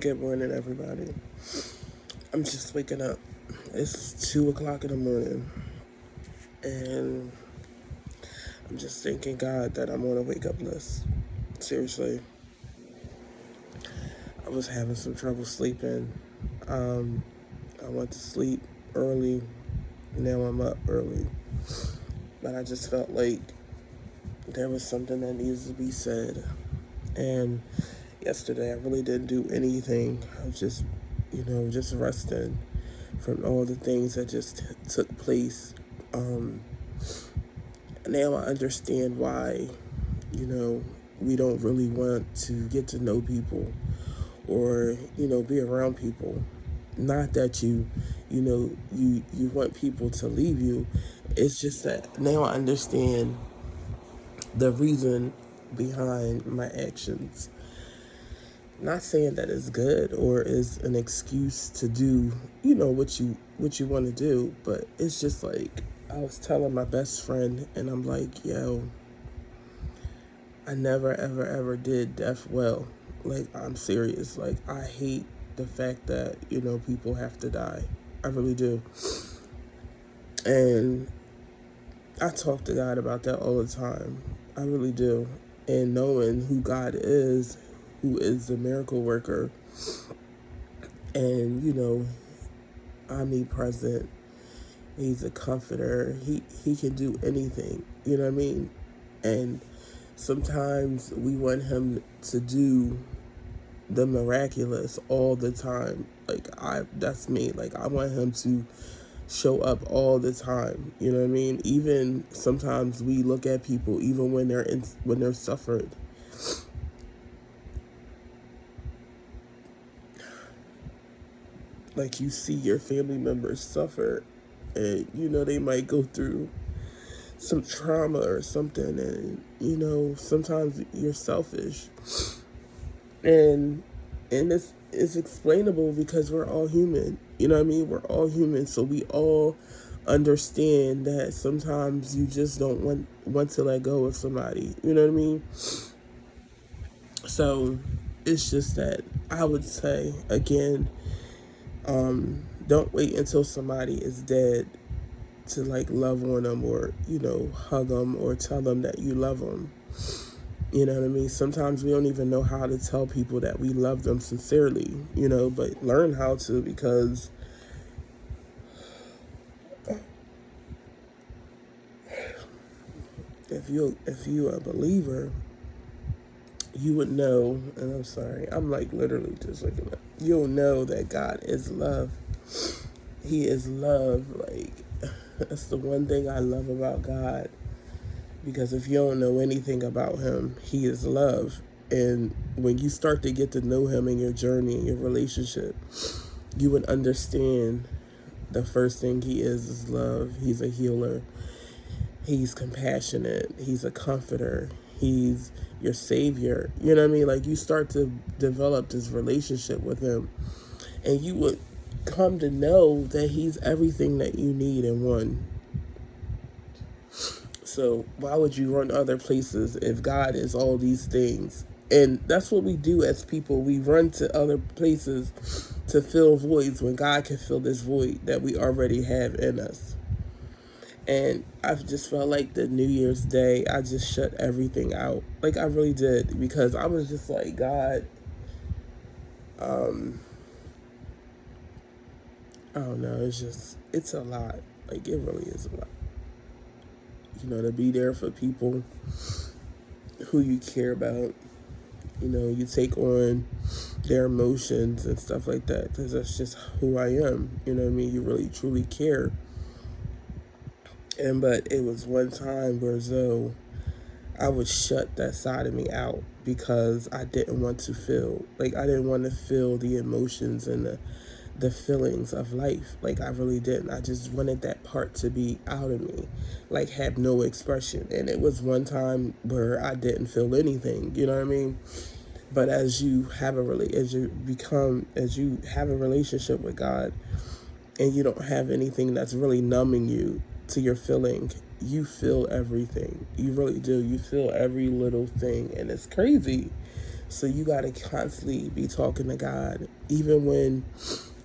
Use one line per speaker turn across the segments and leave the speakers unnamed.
Good morning, everybody. I'm just waking up. It's 2 o'clock in the morning, and I'm just thanking God that I'm on a wake up list. Seriously, I was having some trouble sleeping. Um, I went to sleep early, now I'm up early, but I just felt like there was something that needs to be said. And yesterday, I really didn't do anything. I was just resting from all the things that just took place. Um, Now I understand why, you know, we don't really want to get to know people or, be around people. Not that you want people to leave you. It's just that now I understand the reason behind my actions. Not saying that it's good or is an excuse to do, what you want to do, but it's just like I was telling my best friend, and I'm like, yo, I never ever ever did deaf well. Like, I'm serious. Like, I hate the fact that, people have to die. I really do. And I talk to God about that all the time. I really do. And knowing who God is, who is the miracle worker, and, omnipresent, he's a comforter. He can do anything. You know what I mean? And sometimes we want him to do the miraculous all the time. That's me. Like, I want him to show up all the time. You know what I mean? Even sometimes we look at people, even when they're suffered. Like, you see your family members suffer, and they might go through some trauma or something, and sometimes you're selfish, and it's explainable because we're all human. You know what I mean? We're all human, so we all understand that sometimes you just don't want to let go of somebody. You know what I mean? So it's just that I would say again, don't wait until somebody is dead to like love on them, or hug them or tell them that you love them. You know what I mean? Sometimes we don't even know how to tell people that we love them sincerely, but learn how to, because if you a believer, you would know, and I'm sorry, I'm like literally just looking at, you'll know that God is love. He is love. Like, that's the one thing I love about God, because if you don't know anything about him, he is love. And when you start to get to know him in your journey, in your relationship, you would understand the first thing he is love. He's a healer. He's compassionate. He's a comforter. He's your savior. You know what I mean? Like, you start to develop this relationship with him, and you would come to know that he's everything that you need in one. So why would you run other places if God is all these things? And that's what we do as people. We run to other places to fill voids when God can fill this void that we already have in us. And I've just felt like the New Year's Day, I just shut everything out. Like, I really did, because I was just like, God, I don't know. It's a lot. Like, it really is a lot. To be there for people who you care about. You take on their emotions and stuff like that, because that's just who I am. You know what I mean? You really truly care. But it was one time where though I would shut that side of me out, because I didn't want to feel, like, I didn't want to feel the emotions and the feelings of life. Like, I really didn't. I just wanted that part to be out of me, like, have no expression. And it was one time where I didn't feel anything. You know what I mean? But as you have a relationship with God, and you don't have anything that's really numbing you to your feeling, you feel everything. You really do. You feel every little thing, and it's crazy. So you got to constantly be talking to God, even when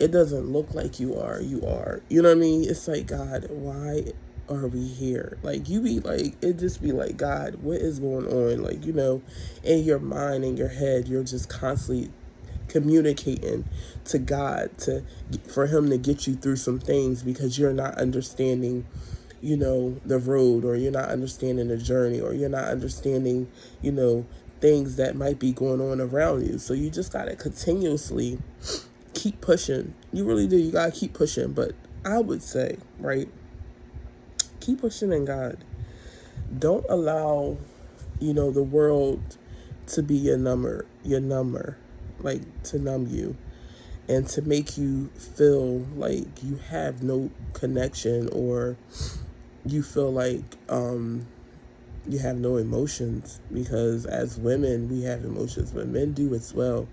it doesn't look like you are. You are. You know what I mean? It's like, God, why are we here? Like, you be like, it just be like, God, what is going on? Like, in your mind, in your head, you're just constantly communicating to God for him to get you through some things because you're not understanding the road, or you're not understanding the journey, or you're not understanding things that might be going on around you. So you just got to continuously keep pushing. You really do. You got to keep pushing. But I would say, right, keep pushing in God. Don't allow the world to be your number, like to numb you and to make you feel like you have no connection, or you feel like you have no emotions, because as women we have emotions, but men do as well.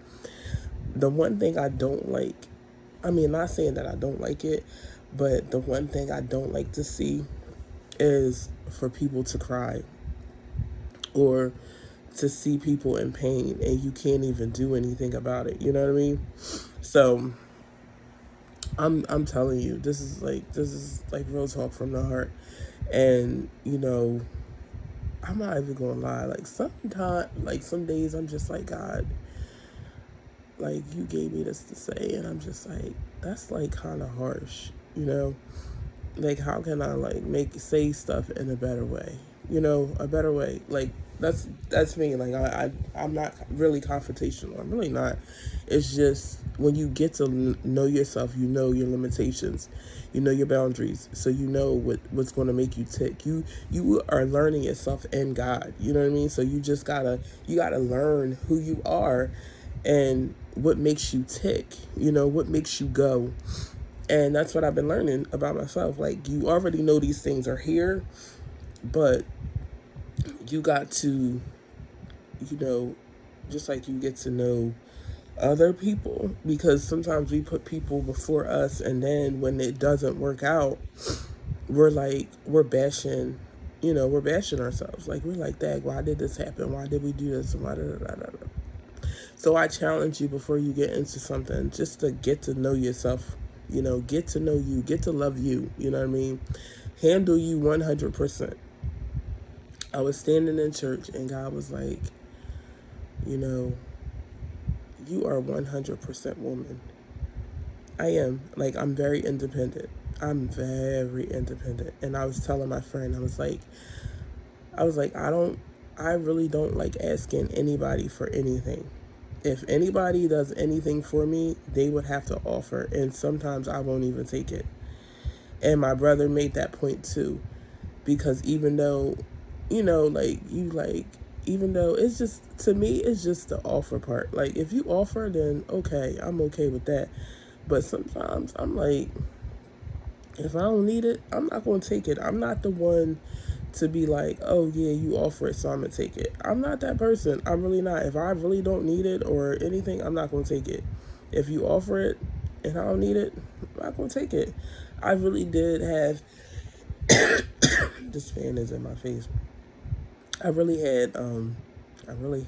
The one thing I don't like, not saying that I don't like it, but the one thing I don't like to see is for people to cry, or to see people in pain and you can't even do anything about it. You know what I mean? So I'm telling you, this is like real talk from the heart. And I'm not even gonna lie, like sometimes, like some days I'm just like, God, like you gave me this to say, and I'm just like, that's like kind of harsh. Like, how can I like say stuff in a better way? A better way. Like, that's me. Like, I'm not really confrontational. I'm really not. It's just when you get to know yourself, you know your limitations, you know your boundaries, so you know what's going to make you tick. You are learning yourself in God. You know what I mean? So you gotta learn who you are, and what makes you tick. What makes you go. And that's what I've been learning about myself. Like, you already know these things are here, but you got to, just like you get to know other people, because sometimes we put people before us, and then when it doesn't work out, we're bashing, we're bashing ourselves. Like, we're like, Dag, why did this happen? Why did we do this? And why da, da, da, da, da. So I challenge you, before you get into something, just to get to know yourself, get to know you, get to love you, you know what I mean? Handle you 100%. I was standing in church and God was like, you know, you are 100% woman. I am. Like, I'm very independent. I'm very independent. And I was telling my friend, I really don't like asking anybody for anything. If anybody does anything for me, they would have to offer, and sometimes I won't even take it. And my brother made that point too, because even though, even though it's just, to me, it's just the offer part. Like, if you offer, then okay, I'm okay with that. But sometimes I'm like, if I don't need it, I'm not going to take it. I'm not the one to be like, oh yeah, you offer it, so I'm going to take it. I'm not that person. I'm really not. If I really don't need it or anything, I'm not going to take it. If you offer it and I don't need it, I'm not going to take it. I really did have, this fan is in my face. I really had, I'm going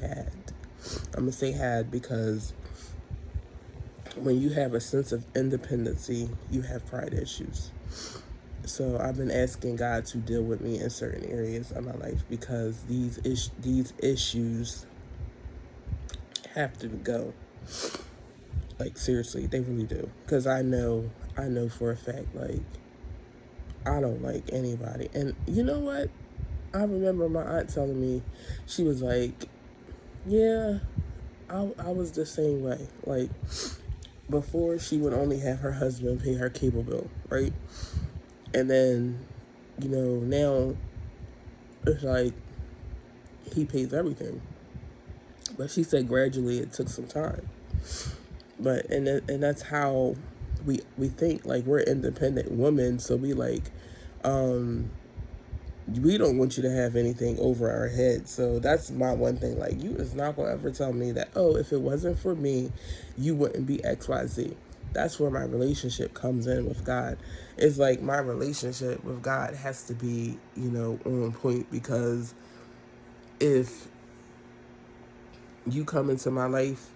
to say had, because when you have a sense of independency, you have pride issues. So I've been asking God to deal with me in certain areas of my life, because these issues have to go. Like, seriously, they really do. Because I know for a fact, like, I don't like anybody. And you know what? I remember my aunt telling me, she was like, yeah, I was the same way. Like, before, she would only have her husband pay her cable bill, right? And then, now it's like he pays everything. But she said gradually it took some time. But and that's how we think. Like, we're independent women, so we like, we don't want you to have anything over our head. So that's my one thing. Like, you is not gonna ever tell me that, oh, if it wasn't for me, you wouldn't be XYZ. That's where my relationship comes in with God. It's like, my relationship with God has to be, on point, because if you come into my life,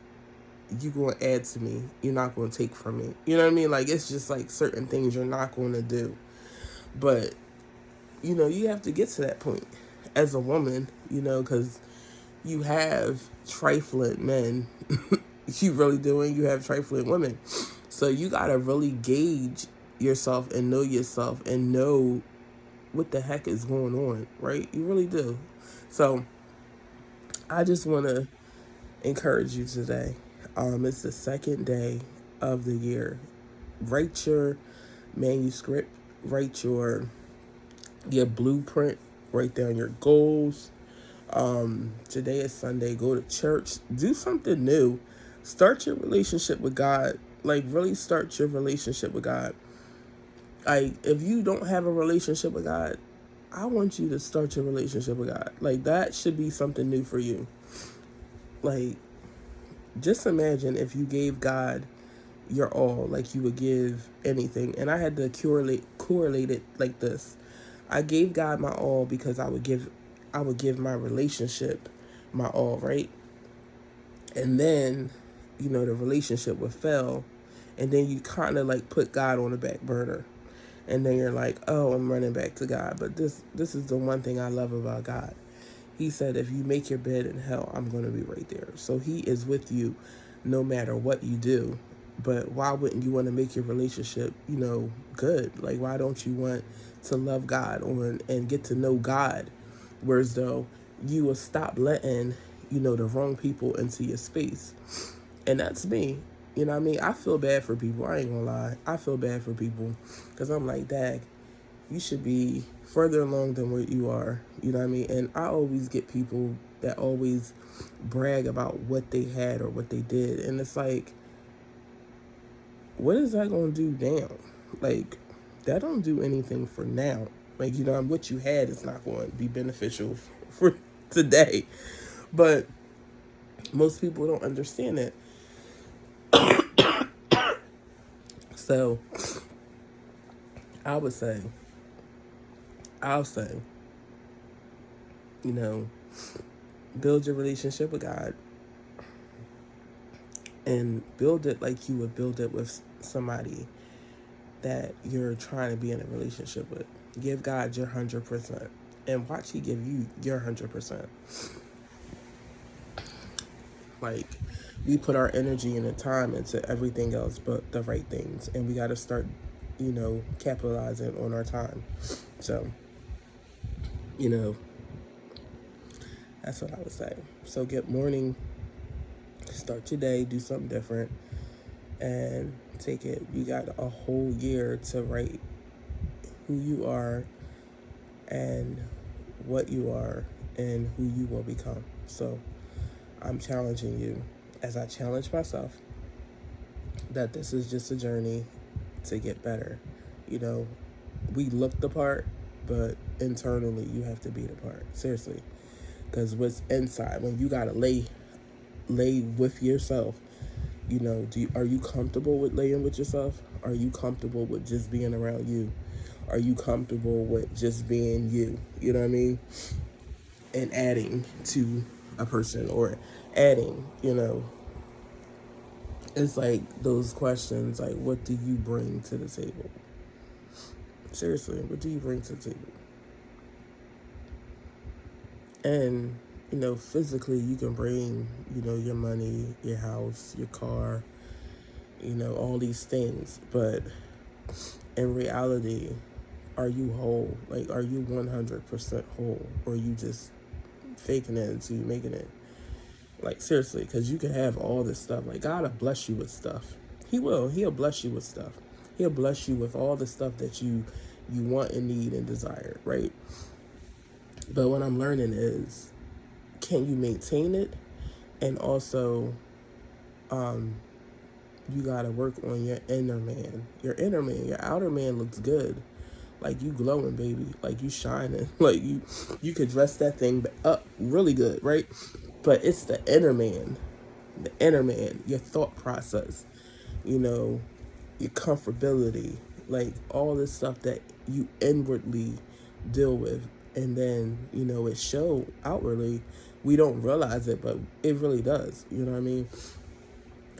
you going to add to me. You're not going to take from me. You know what I mean? Like, it's just like certain things you're not going to do. But, you have to get to that point as a woman, because you have trifling men. You really do, and you have trifling women. So you got to really gauge yourself and know yourself and know what the heck is going on, right? You really do. So I just want to encourage you today. It's the second day of the year. Write your manuscript, write your blueprint, write down your goals. Today is Sunday. Go to church. Do something new. Start your relationship with God. Like, really start your relationship with God. Like, if you don't have a relationship with God, I want you to start your relationship with God. Like, that should be something new for you. Like, just imagine if you gave God your all, like you would give anything. And I had to correlate it like this. I gave God my all because I would give my relationship my all, right? And then, the relationship would fail, and then you kind of like put God on the back burner. And then you're like, oh, I'm running back to God. But this is the one thing I love about God. He said, if you make your bed in hell, I'm going to be right there. So he is with you no matter what you do. But why wouldn't you want to make your relationship, good? Like, why don't you want to love God and get to know God? Whereas though you will stop letting, the wrong people into your space. And that's me. You know what I mean? I feel bad for people. I ain't gonna lie. I feel bad for people because I'm like, dag, you should be further along than where you are. You know what I mean? And I always get people that always brag about what they had or what they did. And it's like, what is that going to do now? Like, that don't do anything for now. Like, what you had is not going to be beneficial for today. But most people don't understand that. So, I'll say, build your relationship with God and build it like you would build it with somebody that you're trying to be in a relationship with. Give God your 100% and watch he give you your 100%. Like, we put our energy and the time into everything else but the right things, and we got to start, capitalizing on our time. So, that's what I would say. So good morning. Start your day, do something different, and take it. You got a whole year to write who you are and what you are and who you will become. So I'm challenging you, as I challenge myself, that this is just a journey to get better. We look the part, but internally you have to be the part. Seriously. Because what's inside, when you gotta lay with yourself, are you comfortable with laying with yourself? Are you comfortable with just being around you? Are you comfortable with just being you? You know what I mean? And adding to a person, or adding, it's like those questions, like, what do you bring to the table? Seriously, what do you bring to the table? And, physically you can bring, your money, your house, your car, all these things. But in reality, are you whole? Like, are you 100% whole? Or are you just faking it until you making it? Like, seriously, because you can have all this stuff. Like, God will bless you with stuff. He will. He'll bless you with stuff. He'll bless you with all the stuff that you want and need and desire, right? But what I'm learning is, can you maintain it? And also, you got to work on your inner man. Your inner man. Your outer man looks good. Like, you glowing, baby. Like, you shining. Like, you could dress that thing up really good, right? But it's the inner man. The inner man. Your thought process. Your comfortability. Like, all this stuff that you inwardly deal with. And then, it show outwardly we don't realize it, but it really does. You know what I mean?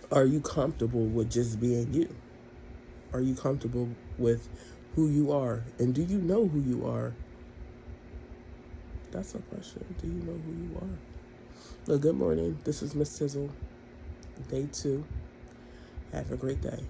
Are you comfortable with just being you? Are you comfortable with who you are? And do you know who you are? That's a question. Do you know who you are? Well, good morning. This is Miss Sizzle. Day 2. Have a great day.